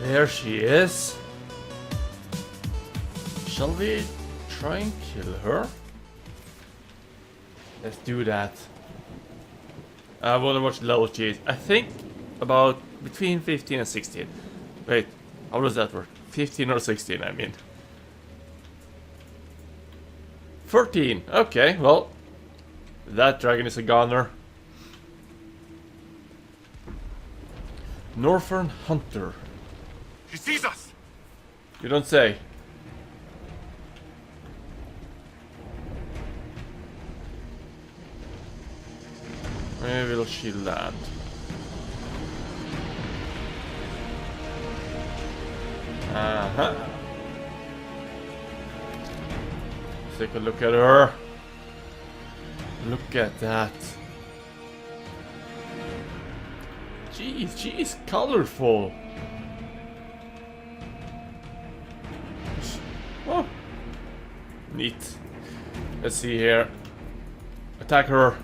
There she is. Shall we try and kill her? Let's do that. I want to watch level she is. I think about between 15 and 16. Wait, how does that work? 15 or 16, I mean. 13. Okay, well, that dragon is a goner. Northern Hunter. She sees us! You don't say. Where will she land? Uh-huh. Take a look at her. Look at that. Jeez, she is colorful. Oh, neat. Let's see here. Attack her.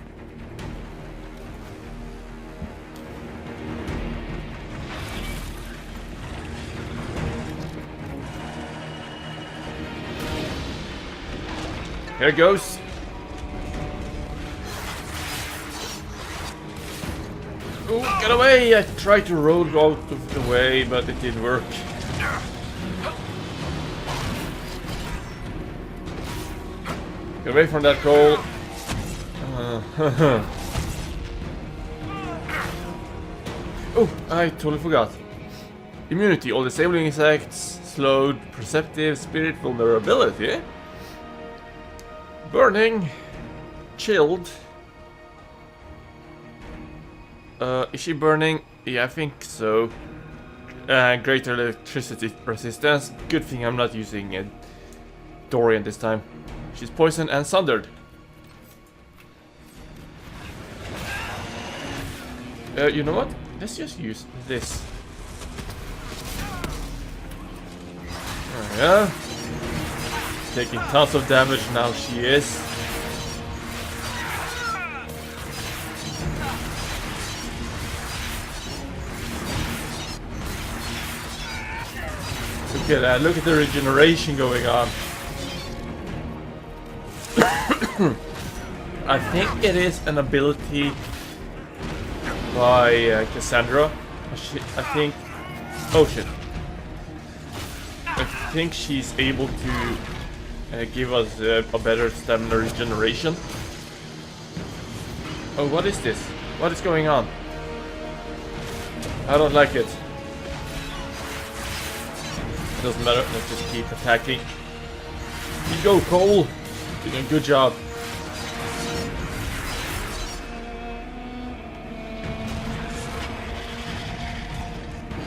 Here it goes. Oh, get away! I tried to roll out of the way, but it didn't work. Get away from that goal. Oh, I totally forgot. Immunity, all disabling insects, slowed, perceptive, spirit vulnerability. Burning, chilled. Is she burning? Yeah, I think so. Greater electricity resistance. Good thing I'm not using a Dorian this time. She's poisoned and sundered. You know what? Let's just use this. There we go. Taking tons of damage now, she is. Look at that, look at the regeneration going on. I think it is an ability by Cassandra. I think... Oh shit. I think she's able to give us a better stamina regeneration. Oh, what is this? What is going on? I don't like it. Doesn't matter, let's just keep attacking. You go, Cole! Doing a good job.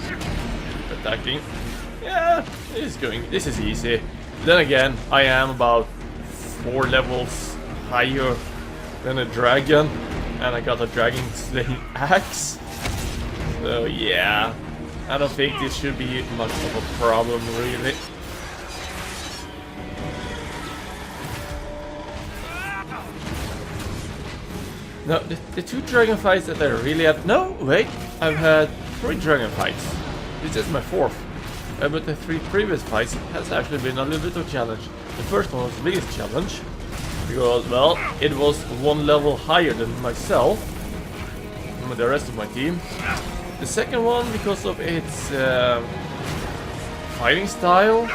Keep attacking. Yeah, this is easy. Then again, I am about 4 levels higher than a dragon, and I got a dragon slaying axe. So yeah, I don't think this should be much of a problem, really. No, the 2 dragon fights that I really had... No, wait, I've had 3 dragon fights. This is my 4th. But the 3 previous fights has actually been a little bit of a challenge. The first one was the biggest challenge, because, well, it was 1 level higher than myself, and the rest of my team. The second one, because of its fighting style,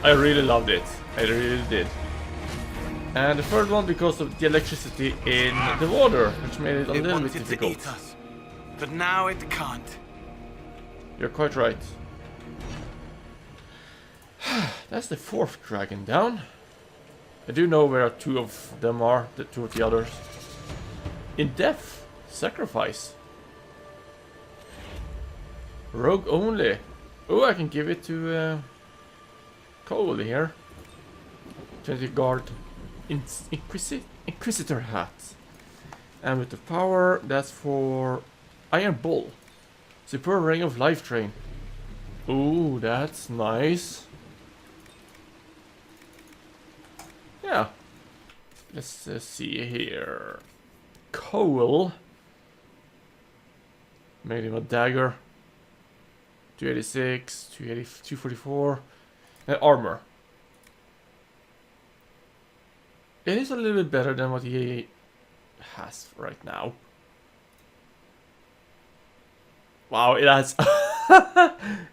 I really loved it. I really did. And the third one, because of the electricity in the water, which made it a little bit difficult. To eat us, but now it can't. You're quite right. That's the 4th dragon down. I do know where 2 of them are, the 2 of the others. In death, sacrifice. Rogue only. Oh, I can give it to Cole here. 20 guard. Inquisitor hat. And with the power, that's for Iron Bull. Super Ring of Life Train. Ooh, that's nice. Yeah. Let's see here. Cole. Made him a dagger. 286, 280, 244. Armor. It is a little bit better than what he has right now. Wow, it has...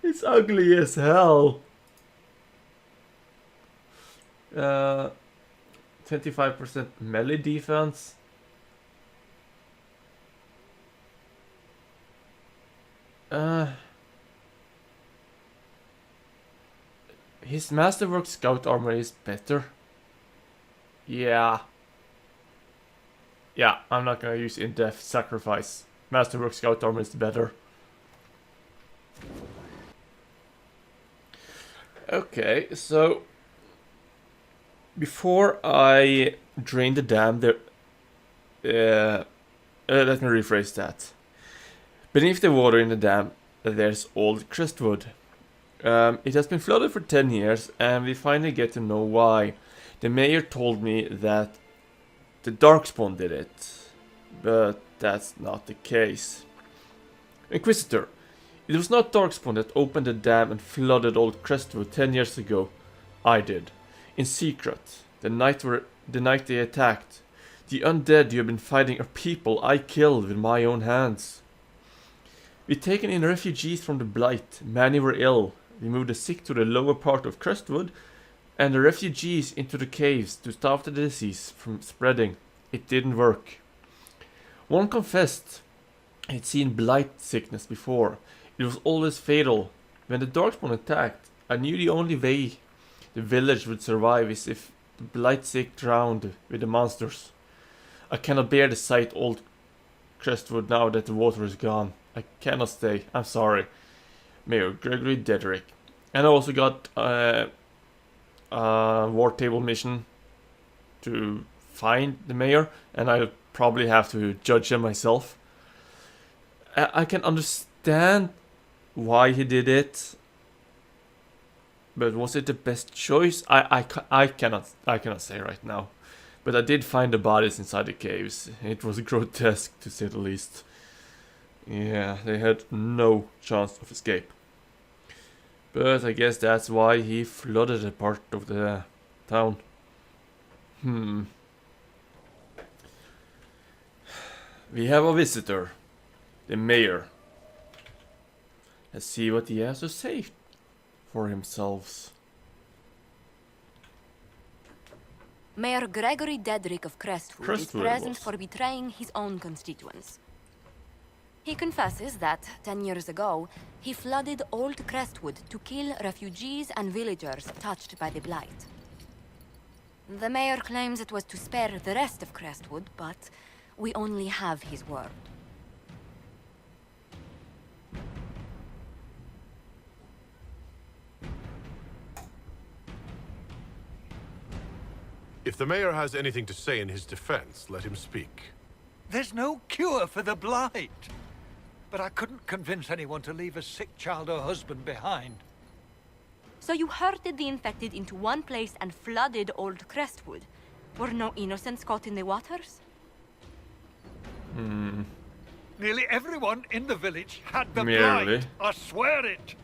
it's ugly as hell. 25% melee defense. His Masterwork Scout armor is better. Yeah. Yeah, I'm not gonna use in-depth sacrifice. Masterwork Scout armor is better. Okay, so before I drain the dam, let me rephrase that. Beneath the water in the dam, there's old crestwood. It has been flooded for 10 years, and we finally get to know why. The mayor told me that the Darkspawn did it, but that's not the case. Inquisitor, it was not Darkspawn that opened the dam and flooded old Crestwood 10 years ago. I did. In secret. The night they attacked. The undead you have been fighting are people I killed with my own hands. We'd taken in refugees from the Blight. Many were ill. We moved the sick to the lower part of Crestwood, and the refugees into the caves to stop the disease from spreading. It didn't work. One confessed he'd seen Blight sickness before. It was always fatal. When the Darkspawn attacked, I knew the only way the village would survive is if the Blight sick drowned with the monsters. I cannot bear the sight of old Crestwood now that the water is gone. I cannot stay. I'm sorry. Mayor Gregory Dedrick. And I also got a war table mission to find the mayor, and I'll probably have to judge him myself. I can understand why he did it, but was it the best choice? I cannot say right now. But I did find the bodies inside the caves. It was grotesque, to say the least. Yeah, they had no chance of escape. But I guess that's why he flooded a part of the town. We have a visitor. The mayor. Let's see what he has to say for himself. Mayor Gregory Dedrick of Crestwood is present for betraying his own constituents. He confesses that, 10 years ago, he flooded old Crestwood to kill refugees and villagers touched by the Blight. The mayor claims it was to spare the rest of Crestwood, but we only have his word. If the mayor has anything to say in his defense, let him speak. There's no cure for the Blight. But I couldn't convince anyone to leave a sick child or husband behind. So you herded the infected into one place and flooded old Crestwood? Were no innocents caught in the waters? Nearly everyone in the village had the Merely. Blight. I swear it.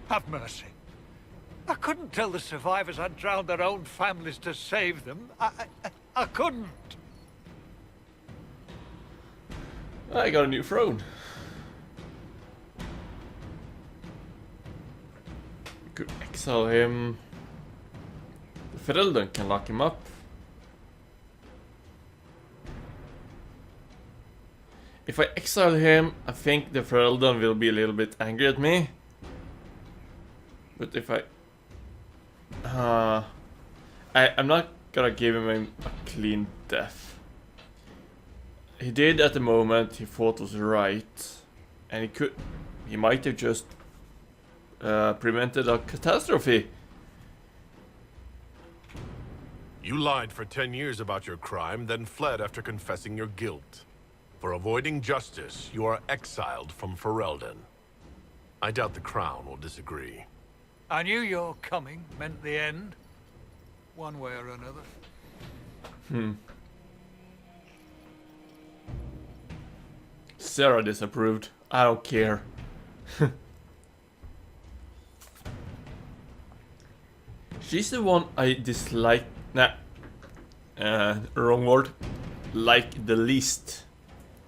Have mercy. I couldn't tell the survivors I'd drowned their own families to save them. I couldn't. I got a new throne. Could exile him. The Ferelden can lock him up. If I exile him, I think the Ferelden will be a little bit angry at me. But if I'm not gonna give him a clean death. He did at the moment he thought was right, and he might have just prevented a catastrophe. You lied for 10 years about your crime, then fled after confessing your guilt. For avoiding justice, you are exiled from Ferelden. I doubt the Crown will disagree. I knew your coming meant the end, one way or another. Sarah disapproved. I don't care. She's the one I dislike. Nah. Wrong word. Like the least.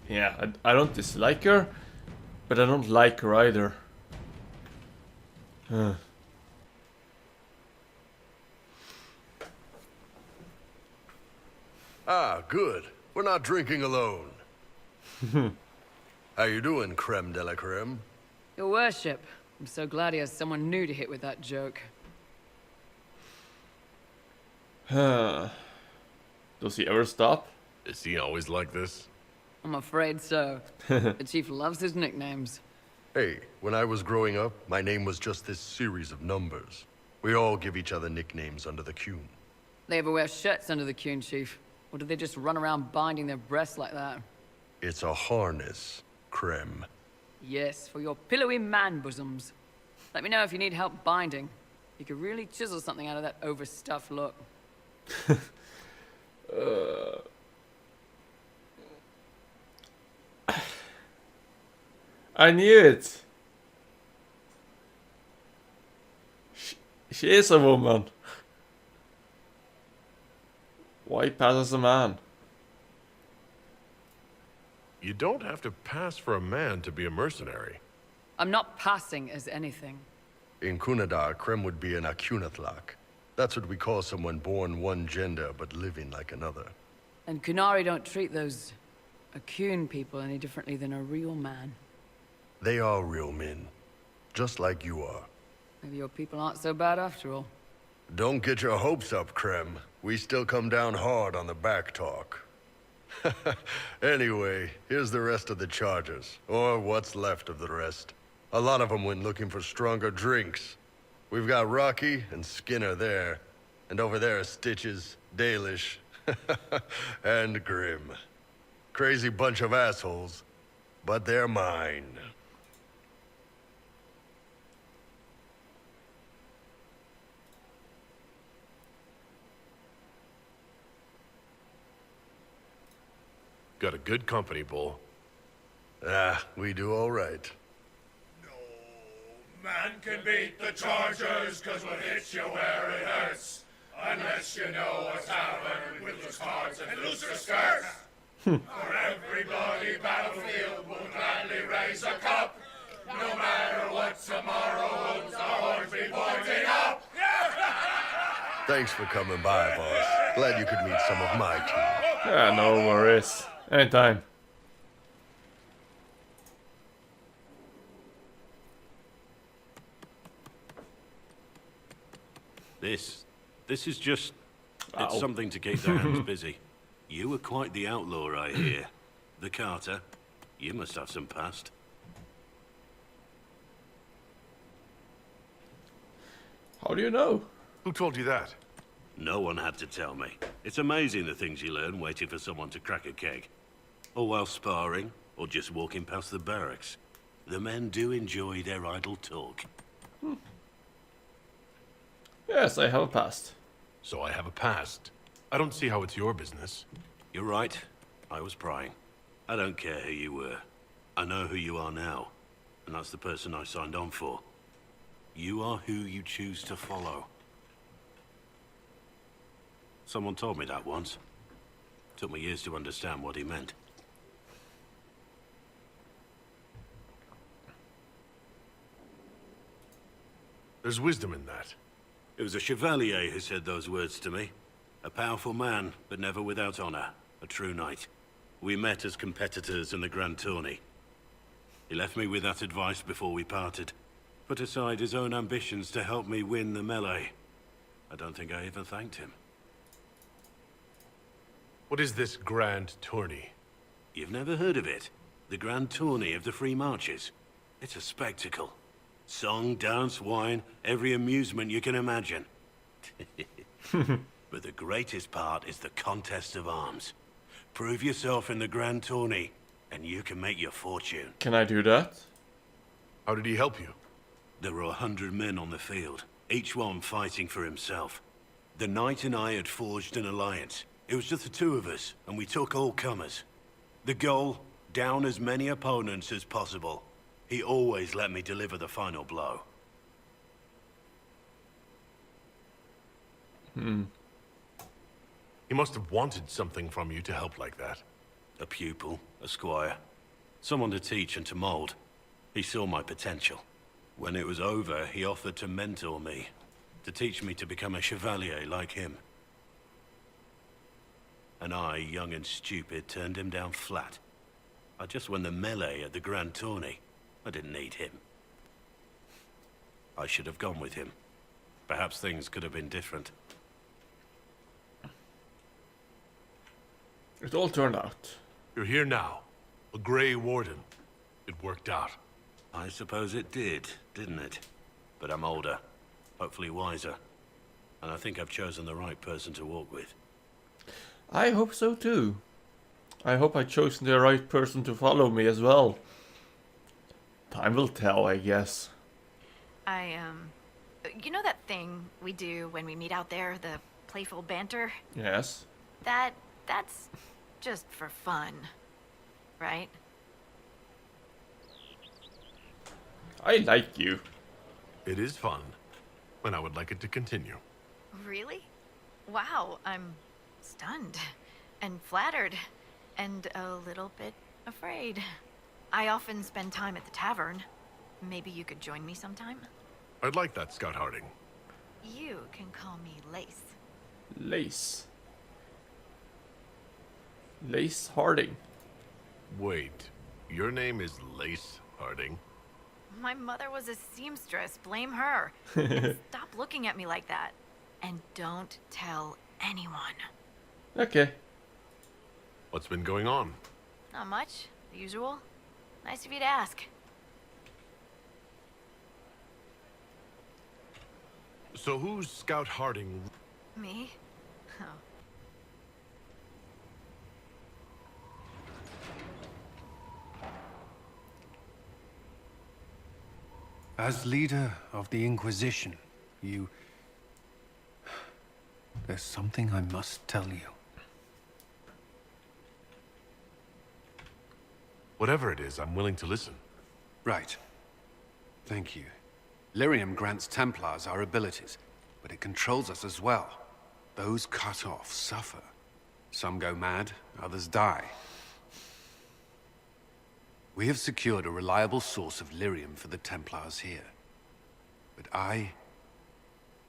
Yeah, I don't dislike her, but I don't like her either. Ah, good. We're not drinking alone. How you doing, Creme de la Creme? Your worship. I'm so glad he has someone new to hit with that joke. Does he ever stop? Is he always like this? I'm afraid so. The chief loves his nicknames. Hey, when I was growing up, my name was just this series of numbers. We all give each other nicknames under the Cune. They ever wear shirts under the Cune, chief? Or do they just run around binding their breasts like that? It's a harness, Creme. Yes, for your pillowy man bosoms. Let me know if you need help binding. You could really chisel something out of that overstuffed look. I knew it. She is a woman. Why pass as a man? You don't have to pass for a man to be a mercenary. I'm not passing as anything. In Kunadar, Creme would be an Akunathlak. That's what we call someone born one gender but living like another. And Kunari don't treat those Akun people any differently than a real man. They are real men, just like you are. Maybe your people aren't so bad after all. Don't get your hopes up, Creme. We still come down hard on the back talk. Anyway, here's the rest of the charges, or what's left of the rest. A lot of them went looking for stronger drinks. We've got Rocky and Skinner there, and over there are Stitches, Dalish, and Grim. Crazy bunch of assholes, but they're mine. Got a good company, Bull. Ah, we do all right. No man can beat the Chargers, cause what hits you where it hurts. Unless you know a tavern with loose cards and looser skirts. For every bloody battlefield we'll gladly raise a cup. No matter what tomorrow holds, our horns be pointing up. Thanks for coming by, boss. Glad you could meet some of my team. Yeah, no worries. Anytime. This is just... Ow. It's something to keep their hands busy. You were quite the outlaw, I hear. The Carter. You must have some past. How do you know? Who told you that? No one had to tell me. It's amazing the things you learn waiting for someone to crack a keg. Or while sparring, or just walking past the barracks. The men do enjoy their idle talk. Yes, I have a past. So I have a past. I don't see how it's your business. You're right. I was prying. I don't care who you were. I know who you are now. And that's the person I signed on for. You are who you choose to follow. Someone told me that once. Took me years to understand what he meant. There's wisdom in that. It was a chevalier who said those words to me. A powerful man, but never without honor. A true knight. We met as competitors in the Grand Tourney. He left me with that advice before we parted. Put aside his own ambitions to help me win the melee. I don't think I even thanked him. What is this grand tourney? You've never heard of it? The Grand Tourney of the Free Marches. It's a spectacle. Song, dance, wine, every amusement you can imagine. But the greatest part is the contest of arms. Prove yourself in the Grand Tourney, and you can make your fortune. Can I do that? How did he help you? There were 100 men on the field, each one fighting for himself. The knight and I had forged an alliance. It was just the two of us, and we took all comers. The goal, down as many opponents as possible. He always let me deliver the final blow. He must have wanted something from you to help like that. A pupil, a squire. Someone to teach and to mold. He saw my potential. When it was over, he offered to mentor me. To teach me to become a chevalier like him. And I, young and stupid, turned him down flat. I just won the melee at the Grand Tourney. I didn't need him. I should have gone with him. Perhaps things could have been different. It all turned out. You're here now. A Grey Warden. It worked out. I suppose it did, didn't it? But I'm older, hopefully wiser. And I think I've chosen the right person to walk with. I hope so too. I hope I chosen the right person to follow me as well. Time will tell, I guess. You know that thing we do when we meet out there, the playful banter? Yes. That's just for fun, right? I like you. It is fun, and I would like it to continue. Really? Wow, I'm stunned and flattered and a little bit afraid. I often spend time at the tavern. Maybe you could join me sometime? I'd like that, Scout Harding. You can call me Lace. Lace. Lace Harding. Wait, your name is Lace Harding? My mother was a seamstress, blame her. And stop looking at me like that. And don't tell anyone. Okay. What's been going on? Not much, the usual. Nice of you to ask. So who's Scout Harding? Me? Oh. As leader of the Inquisition, there's something I must tell you. Whatever it is, I'm willing to listen. Right. Thank you. Lyrium grants Templars our abilities, but it controls us as well. Those cut off suffer. Some go mad, others die. We have secured a reliable source of lyrium for the Templars here. But I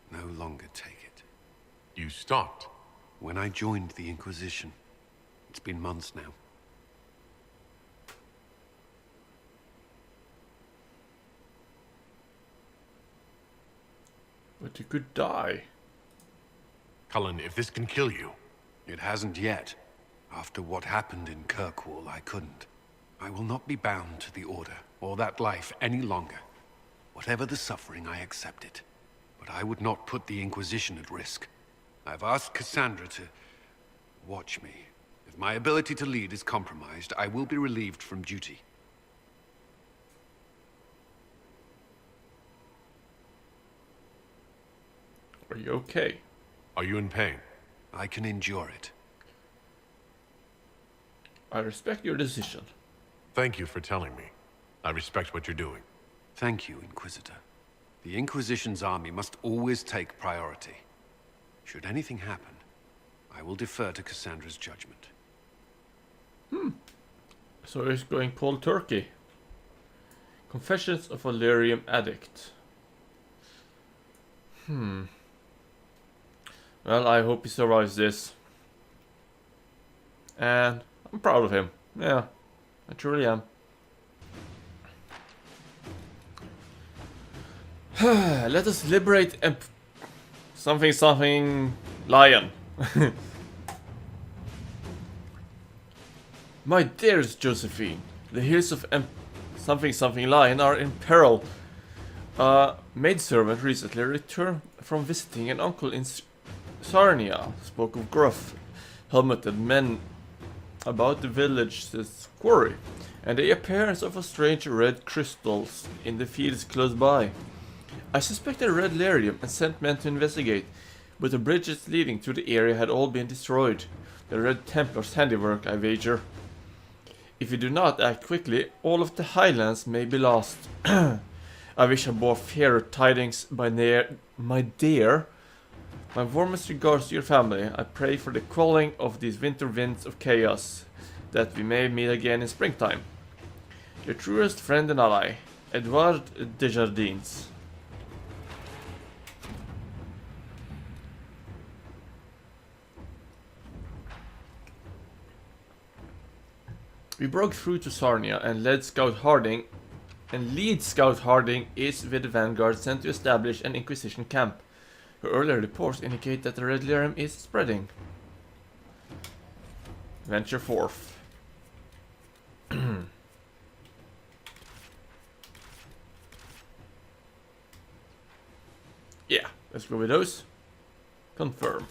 no longer take it. You stopped? When I joined the Inquisition. It's been months now. But you could die. Cullen, if this can kill you... It hasn't yet. After what happened in Kirkwall, I couldn't. I will not be bound to the Order, or that life any longer. Whatever the suffering, I accept it. But I would not put the Inquisition at risk. I've asked Cassandra to watch me. If my ability to lead is compromised, I will be relieved from duty. Are you okay? Are you in pain? I can endure it. I respect your decision. Thank you for telling me. I respect what you're doing. Thank you, Inquisitor. The Inquisition's army must always take priority. Should anything happen, I will defer to Cassandra's judgment. So he's going cold turkey. Confessions of a lyrium addict. Well, I hope he survives this. And I'm proud of him. Yeah, I truly am. Let us liberate something lion. My dearest Josephine, the hills of something lion are in peril. A maidservant recently returned from visiting an uncle in Sarnia spoke of gruff, helmeted men about the village's quarry, and the appearance of a strange red crystals in the fields close by. I suspected red lyrium and sent men to investigate, but the bridges leading to the area had all been destroyed. The Red Templar's handiwork, I wager. If you do not act quickly, all of the Highlands may be lost. I wish I bore fairer tidings by my dear. My warmest regards to your family. I pray for the quelling of these winter winds of chaos, that we may meet again in springtime. Your truest friend and ally, Edouard Desjardins. We broke through to Sarnia and lead Scout Harding is with the vanguard sent to establish an Inquisition camp. Her earlier reports indicate that the Red Lyrium is spreading. Venture forth. Yeah, let's go with those. Confirm.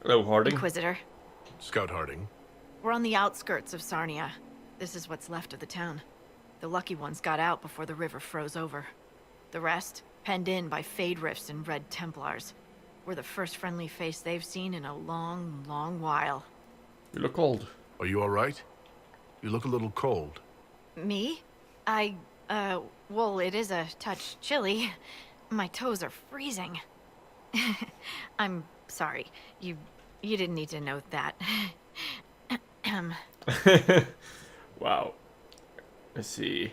Hello, Harding. Inquisitor. Scout Harding. We're on the outskirts of Sarnia. This is what's left of the town. The lucky ones got out before the river froze over. The rest, penned in by Fade Rifts and Red Templars. We're the first friendly face they've seen in a long, long while. You look cold. Are you alright? You look a little cold. Me? Well, it is a touch chilly. My toes are freezing. I'm sorry. You didn't need to know that. Wow. Let's see.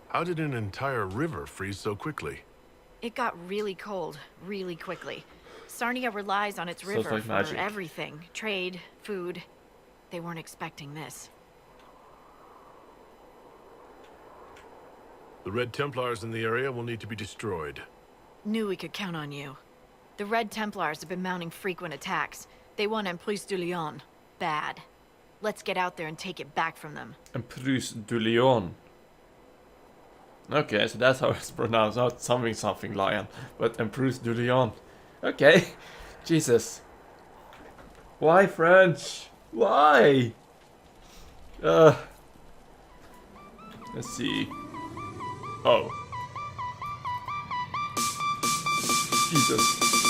How did an entire river freeze so quickly? It got really cold, really quickly. Sarnia relies on its Sounds river like for magic. everything. Trade, food. They weren't expecting this. The Red Templars in the area will need to be destroyed. Knew we could count on you. The Red Templars have been mounting frequent attacks. They want Emprise du Lion. Bad. Let's get out there and take it back from them. Emprise du Lion. Okay, so that's how it's pronounced. Not something lion, but Emprise du Lion. Okay. Jesus. Why French? Why? Let's see. Oh. Jesus.